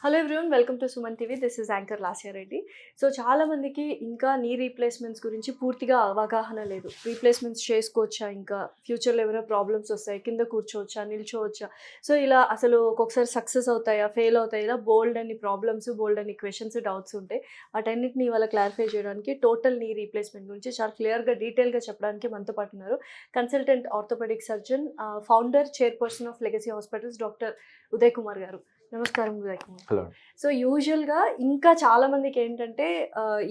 Hello everyone, welcome to Suman TV. This is anchor Lasya Reddy. So చాలా మందికి ఇంకా నీ రీప్లేస్మెంట్స్ గురించి పూర్తిగా అవగాహన లేదు. రీప్లేస్మెంట్స్ చేసుకోవచ్చా, ఇంకా ఫ్యూచర్లో ఏమైనా ప్రాబ్లమ్స్ వస్తాయి, కింద కూర్చోవచ్చా, నిల్చోవచ్చా, సో ఇలా అసలు ఒక్కొక్కసారి సక్సెస్ అవుతాయా, ఫెయిల్ అవుతాయి, ఇలా బోల్డ్ అని ప్రాబ్లమ్స్, బోల్డ్ అని క్వశ్చన్స్, డౌట్స్ ఉంటాయి. వాటన్నిటిని ఇవాళ క్లారిఫై చేయడానికి టోటల్ నీ రీప్లేస్మెంట్ గురించి చాలా క్లియర్గా డీటెయిల్గా చెప్పడానికి మనతో పాటు ఉన్నారు consultant orthopaedic surgeon, founder, chairperson of Legacy Hospitals, doctor Uday Kumar గారు. నమస్కారం ఉదయ్ కుమార్. హలో. సో యూజువల్గా ఇంకా చాలా మందికి ఏంటంటే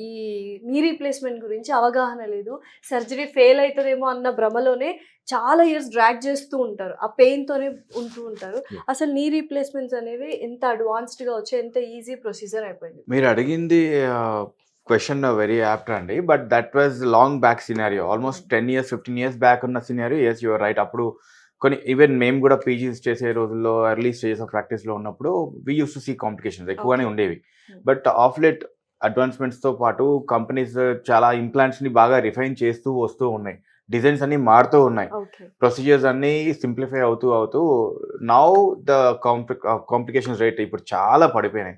ఈ నీ రీప్లేస్మెంట్ గురించి అవగాహన లేదు. సర్జరీ ఫెయిల్ అవుతుందేమో అన్న భ్రమలోనే చాలా ఇయర్స్ డ్రాగ్ చేస్తూ ఉంటారు, ఆ పెయిన్తోనే ఉంటూ ఉంటారు. అసలు నీ రీప్లేస్మెంట్స్ అనేవి ఎంత అడ్వాన్స్డ్గా వచ్చి ఎంత ఈజీ ప్రొసీజర్ అయిపోయింది. మీరు అడిగింది క్వశ్చన్ వెరీ యాప్ట్ అండి, but that was long back scenario, almost 10 years 15 years back ఉన్న సినారియో. Yes, your right. అప్పుడు కొన్ని ఈవెన్ మేము కూడా పీజీస్ చేసే రోజుల్లో ఎర్లీ స్టేజెస్ ఆఫ్ ప్రాక్టీస్లో ఉన్నప్పుడు we use to see complications ఎక్కువగానే ఉండేవి. బట్ ఆఫ్ లేట్ అడ్వాన్స్మెంట్స్తో పాటు కంపెనీస్ చాలా ఇంప్లాంట్స్ని బాగా రిఫైన్ చేస్తూ వస్తూ ఉన్నాయి. డిజైన్స్ అన్ని మారుతూ ఉన్నాయి, ప్రొసీజర్స్ అన్ని సింప్లిఫై అవుతూ నౌ ద కాంప్లికేషన్స్ రేట్ ఇప్పుడు చాలా పడిపోయినాయి.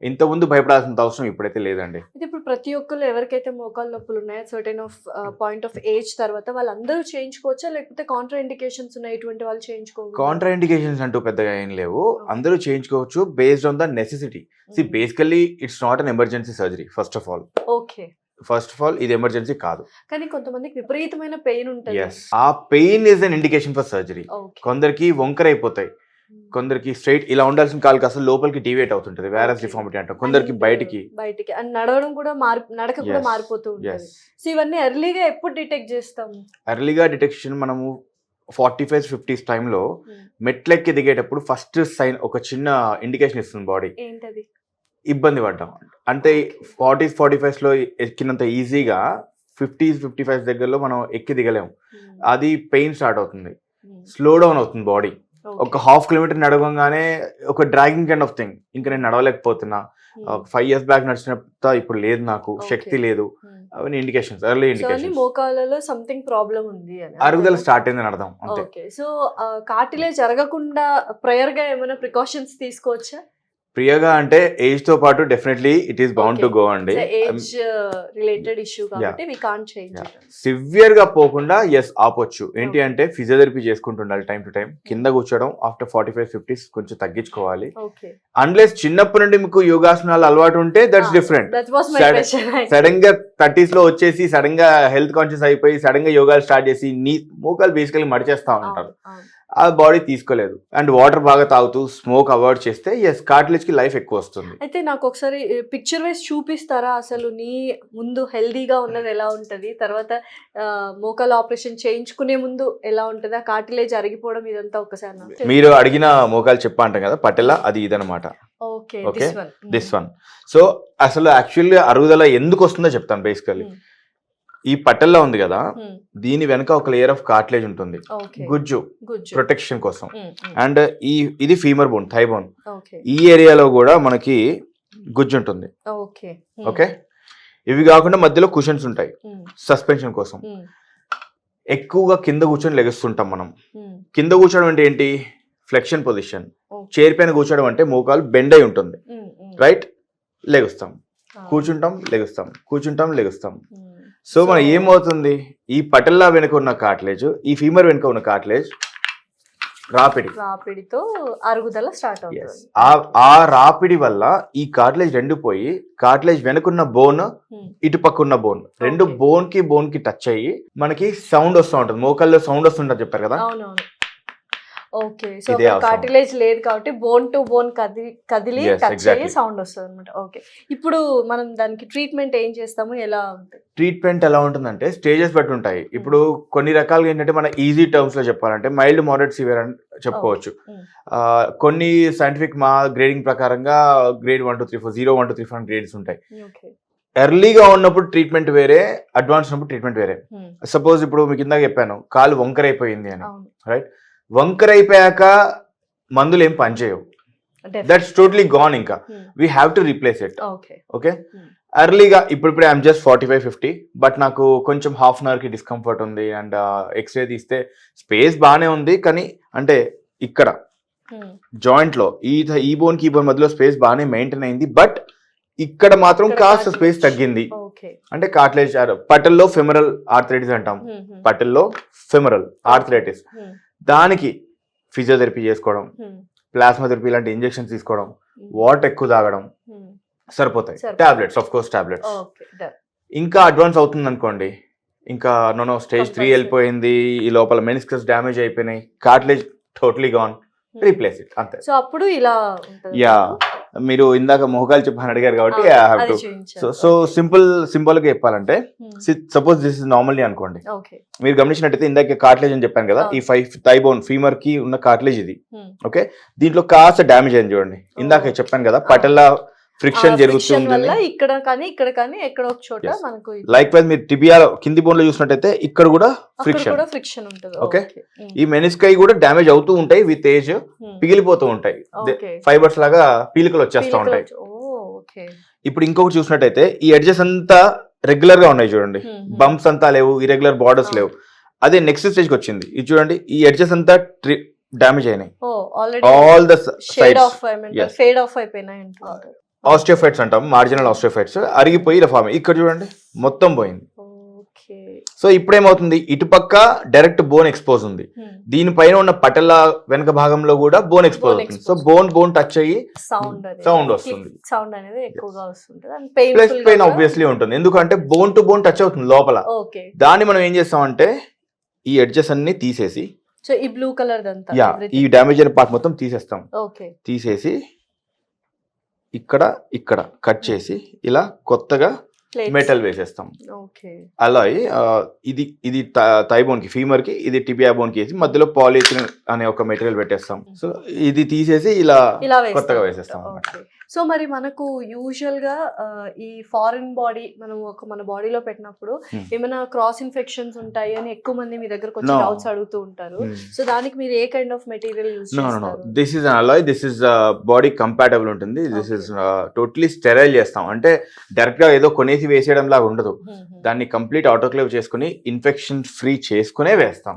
ఇంతకుముందు భయపడాల్సిన అవసరం ఇప్పుడైతే లేదండి. ఇప్పుడు ప్రతి ఒక్కరు ఎవరికైతే మోకాలు నొప్పులు ఉన్నాయో certain of point of age తర్వాత వాళ్ళందరూ చేయించుకోవచ్చా, లేకపోతే కాంట్రా ఇండికేషన్స్ ఉన్నాయి ఇటువంటి వాళ్ళు చేయించుకోవచ్చు? కాంట్రా ఇండికేషన్స్ అంటూ పెద్దగా ఏం లేవు, అందరూ చేయించుకోవచ్చు based on the necessity. See basically it's not an emergency surgery. First of all ఇది ఎమర్జెన్సీ కాదు, కానీ కొంతమందికి విపరీతమైన పెయిన్ ఉంటుంది. ఆ pain is an indication for surgery. కొందరికి వంకర అయిపోతాయి, కొందరికి స్ట్రైట్ ఇలా ఉండాల్సిన కాలు అసలు లోపలికి డివేట్ అవుతుంటది, వేరస్ డిఫార్మిటీ అంటారు. కొందరికి బయటికి నడవడం కూడా నడక కూడా మారిపోతూ ఉంటుంది. సో ఇవన్నీ ఎర్లీగా ఎప్పుడు డిటెక్ట్ చేస్తాం? ఎర్లీగా డిటెక్షన్ మనము 45-50s టైంలో మెట్లెక్కి దిగేటప్పుడు ఫస్ట్ సైన్ ఒక చిన్న ఇండికేషన్ ఇస్తుంది బాడీ. ఏంటది? ఇబ్బంది పడ్డాం అంటే 40s-45s ఎక్కినంత ఈజీగా 50s-55s దగ్గరలో మనం ఎక్కి దిగలేము. అది పెయిన్ స్టార్ట్ అవుతుంది, స్లో డౌన్ అవుతుంది బాడీ. ఒక 1/2 kilometer నడవగానే ఒక డ్రాగింగ్ కైండ్ ఆఫ్ థింగ్, ఇంకా నేను నడవలేకపోతున్నా, 5 years బ్యాక్ నడిచినంత ఇప్పుడు లేదు, నాకు శక్తి లేదు, అవన్నీ ఇండికేషన్స్, ఎర్లీ ఇండికేషన్స్. మోకాళ్ళలో సంథింగ్ ప్రాబ్లం ఉంది అని, అరుగుదల స్టార్ట్ అయిందని అర్థం. ఓకే. సో కార్టిలేజ్ జరగకుండా ప్రయర్ గా ఏమైనా ప్రికాషన్స్ తీసుకోవచ్చా? ప్రియగా అంటే ఏజ్ తో పాటు definitely it is bound to go అండి. ఏజ్ రిలేటెడ్ ఇష్యూ కాబట్టి వి కాంట్ చేంజ్. సివియర్ గా పోకుండా ఎస్ ఆపొచ్చు. ఏంటి అంటే ఫిజియోథెరపీ చేసుకుంటుండాలి టైం టు టైం. కింద కూర్చోవడం ఆఫ్టర్ 45-50s కొంచెం తగ్గించుకోవాలి. అన్లెస్ చిన్నప్పటి నుండి మీకు యోగాసనాలు అలవాటు ఉంటే దట్స్ డిఫరెంట్. సడన్ గా 30s లో వచ్చేసి సడన్ గా హెల్త్ కాన్షియస్ అయిపోయి సడన్ గా యోగాలు స్టార్ట్ చేసి నీ మోకాలు బేసికలీ మడిచేస్తా ఉంటారు, ఆ బాడీ తీసుకోలేదు. అండ్ వాటర్ బాగా తాగుతూ స్మోక్ అవాయిడ్ చేస్తే ఎస్ కార్టిలేజ్ కి లైఫ్ ఎక్కువ వస్తుంది. అయితే నాకు ఒకసారి పిక్చర్ వైజ్ చూపిస్తారా, అసలు నీ ముందు హెల్దీగా ఉన్నది ఎలా ఉంటది, తర్వాత మోకాల్ ఆపరేషన్ చేయించుకునే ముందు ఎలా ఉంటది, ఆ కార్టిలేజ్ అరిగిపోవడం ఇదంతా ఒకసారి మీరు అడిగిన మోకాలు చెప్పా అంటాం కదా పటెలా, అది ఇదనమాట. Okay, this one. సో అసలు యాక్చువల్లీ అరుగుదల ఎందుకు వస్తుందో చెప్తాను. బేసికల్లీ ఈ పట్టెల్లో ఉంది కదా, దీని వెనక ఒక లేయర్ ఆఫ్ కార్టిలేజ్ ఉంటుంది, గుజ్జు ప్రొటెక్షన్ కోసం. అండ్ ఇది ఫీమర్ బోన్, థై బోన్, ఈ ఏరియాలో కూడా మనకి గుజ్జు ఉంటుంది. ఓకే, ఇవి కాకుండా మధ్యలో కుషన్స్ ఉంటాయి సస్పెన్షన్ కోసం. ఎక్కువగా కింద కూర్చొని లెగుస్తుంటాం మనం. కింద కూర్చోవడం అంటే ఏంటి? Flexion position. చైర్ పైన కూర్చోవడం అంటే మోకాలు బెండ్ అయి ఉంటుంది, రైట్? లెగుస్తాం, కూర్చుంటాం, లెగుస్తాం, కూర్చుంటాం, లెగుస్తాం. సో మనం ఏమవుతుంది, ఈ పటెల్లా వెనుక ఉన్న కార్టిలేజ్, ఈ ఫీమర్ వెనుక ఉన్న కార్టిలేజ్ రాపిడితో అరుగుదల స్టార్ట్ అవుతుంది. ఆ రాపిడి వల్ల ఈ కార్టిలేజ్ రెండు పోయి కార్టిలేజ్ వెనుకున్న బోన్, ఇటు పక్క ఉన్న బోన్, రెండు బోన్ కి టచ్ అయ్యి మనకి సౌండ్ వస్తూ ఉంటుంది. మోకాల్లో సౌండ్ వస్తుంటుంది చెప్పారు కదా. ఓకే, సో కార్టిలేజ్ లేదు కాబట్టి బోన్ టు బోన్ కదిలి టచ్ అయ్యి సౌండ్ వస్తుంది అనమాట. ఓకే, ఇప్పుడు మనం దానికి ట్రీట్మెంట్ ఏం చేస్తాము, ఎలా ఉంటుంది? ట్రీట్మెంట్ ఎలా ఉంటుందంటే స్టేజెస్ బట్టి ఉంటాయి. ఇప్పుడు కొన్ని రకాలుగా ఏంటంటే మన ఈజీ టర్మ్స్ లో చెప్పాలంటే మైల్డ్, మోడరేట్, సివియర్ అని చెప్పుకోవచ్చు. కొన్ని సైంటిఫిక్ మా గ్రేడింగ్ ప్రకారంగా గ్రేడ్ 1 to 3 4 0 1 to 3 4 గ్రేడ్స్ ఉంటాయి. ఎర్లీగా ఉన్నప్పుడు ట్రీట్మెంట్ వేరే, అడ్వాన్స్ ఉన్నప్పుడు ట్రీట్మెంట్ వేరే. సపోజ్ ఇప్పుడు మీకు ఇందాక చెప్పాను కాలు వంకర అయిపోయింది అని, రైట్? వంకర అయిపోయాక మందులు ఏం పనిచేయవు, దట్స్ టోటలీ గాన్. ఇంకా we have to replace it. Okay, ఎర్లీగా ఇప్పుడు ఐఎమ్ జస్ట్ 45-50, బట్ నాకు కొంచెం హాఫ్ అన్ అవర్కి డిస్కంఫర్ట్ ఉంది. అండ్ ఎక్స్రే తీస్తే స్పేస్ బాగానే ఉంది, కానీ అంటే ఇక్కడ జాయింట్ లో ఈ బోన్ కి ఈ బోన్ మధ్యలో స్పేస్ బాగానే మెయింటైన్ అయింది, బట్ ఇక్కడ మాత్రం కాస్త స్పేస్ తగ్గింది. అంటే కార్టిలేజ్ పటల్లో ఫెమరల్ ఆర్థరైటిస్ అంటాం, పటల్లో ఫెమరల్ ఆర్థరైటిస్. దానికి ఫిజియోథెరపీ చేసుకోవడం, ప్లాస్మా థెరపీ లాంటి ఇంజెక్షన్స్ తీసుకోవడం, వాటర్ ఎక్కువ తాగడం సరిపోతాయి. Tablets, of course tablets. ఇంకా అడ్వాన్స్ అవుతుంది అనుకోండి, ఇంకా నో స్టేజ్ 3 వెళ్ళిపోయింది, ఈ లోపల మెనిస్కస్ డ్యామేజ్ అయిపోయినాయి, cartilage totally gone, replace it అంతే. సో అప్పుడు ఇలా యా, మీరు ఇందాక మొహకాలు చెప్పని అడిగారు కాబట్టి I have to. So simple గా చెప్పాలంటే, సపోజ్ దిస్ ఇస్ నార్మల్లీ అనుకోండి, మీరు గమనించినట్టయితే ఇందాక కార్టిలేజ్ అని చెప్పాను కదా, ఈ 5 థై బోన్ ఫీమర్ కి ఉన్న కార్టిలేజ్ ఇది. ఓకే, దీంట్లో కాస్త డ్యామేజ్ అయింది చూడండి. ఇందాక చెప్పాను కదా, పటల్లా ఫ్రిక్షన్ జరుగుతుంది ఇక్కడ కానీ ఎక్కడ ఒక చోట మనకు. లైక్ వైజ్ మీరు టిబియా కింది బోన్ లో చూసినట్టయితే ఇక్కడ కూడా ఫ్రిక్షన్ ఉంటుంది. ఓకే, ఈ మెనిస్కై కూడా డ్యామేజ్ అవుతూ ఉంటాయి, విత్ ఏజ్ పిగిలిపోతూ ఉంటాయి, ఫైబర్స్ లాగా పీలికలు వచ్చేస్తూ ఉంటాయి. ఇప్పుడు ఇంకొకటి చూసినట్టయితే ఈ ఎడ్జెస్ అంతా రెగ్యులర్ గా ఉన్నాయి చూడండి, బంప్స్ అంతా లేవు, ఇరెగ్యులర్ బార్డర్స్ లేవు. అదే నెక్స్ట్ స్టేజ్ కి వచ్చింది, ఇది చూడండి, ఈ ఎడ్జెస్ అంతా డ్యామేజ్ అయినాయి, ఆల్ ద సైడ్స్. ఆస్టియోఫైట్స్ అంటాం, మార్జినల్ ఆస్టియోఫైట్స్ అరిగిపోయి ఇలా ఫామ్. ఇక్కడ చూడండి మొత్తం పోయింది. సో ఇప్పుడు ఏమవుతుంది, ఇటుపక్క డైరెక్ట్ బోన్ ఎక్స్పోజ్ ఉంది, దీనిపైన ఉన్న పటల వెనక భాగంలో కూడా బోన్ ఎక్స్పోజ్ అవుతుంది. సో బోన్ టచ్ అయ్యి సౌండ్ వస్తుంది, ప్లస్ పెయిన్ ఆబ్వియస్లీ ఉంటుంది, ఎందుకంటే బోన్ టు బోన్ టచ్ అవుతుంది లోపల. దాన్ని మనం ఏం చేస్తామంటే ఈ ఎడ్జెస్ అన్ని తీసేసి, ఈ బ్లూ కలర్ ఈ డ్యామేజ్ అయిన పార్ట్ మొత్తం తీసేస్తాం. తీసేసి ఇక్కడ కట్ చేసి ఇలా కొత్తగా మెటల్ వేసేస్తాం. అలా ఇది థై బోన్ కి, ఫీమర్ కి, ఇది టిబియా బోన్ కి వేసి మధ్యలో పాలిథిలిన్ అనే ఒక మెటీరియల్ పెట్టేస్తాం. సో ఇది తీసేసి ఇలా కొత్తగా వేసేస్తాం అన్నమాట. సో మరి మనకు యూజువల్ గా ఈ ఫారిన్ బాడీ మనం మన బాడీలో పెట్టినప్పుడు ఏమైనా క్రాస్ ఇన్ఫెక్షన్స్ ఉంటాయి అని ఎక్కువ మంది మీ దగ్గరకు వచ్చి డౌట్స్ అడుగుతూ ఉంటారు. సో దానికి మీరు ఏ కైండ్ ఆఫ్ మెటీరియల్ యూజ్ చేస్తారు? This is Alai, this is body compatible ఉంటుంది. దిస్ ఇస్ టోటలీ స్టెరైల్ చేస్తాం, అంటే డైరెక్ట్ గా ఏదో కొనేసి వేసేయడం లాగా ఉండదు. దాన్ని కంప్లీట్ ఆటోక్లేవ్ చేసుకుని ఇన్ఫెక్షన్ ఫ్రీ చేసుకునే వేస్తాం.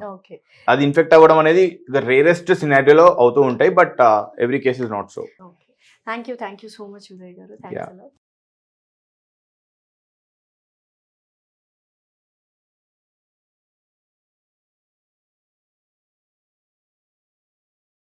అది ఇన్ఫెక్ట్ అవ్వడం అనేది రేరెస్ట్ సినారియోలో అవుతూ ఉంటాయి, but every case is not so. Thank you so much, Uday garu. Thanks a lot.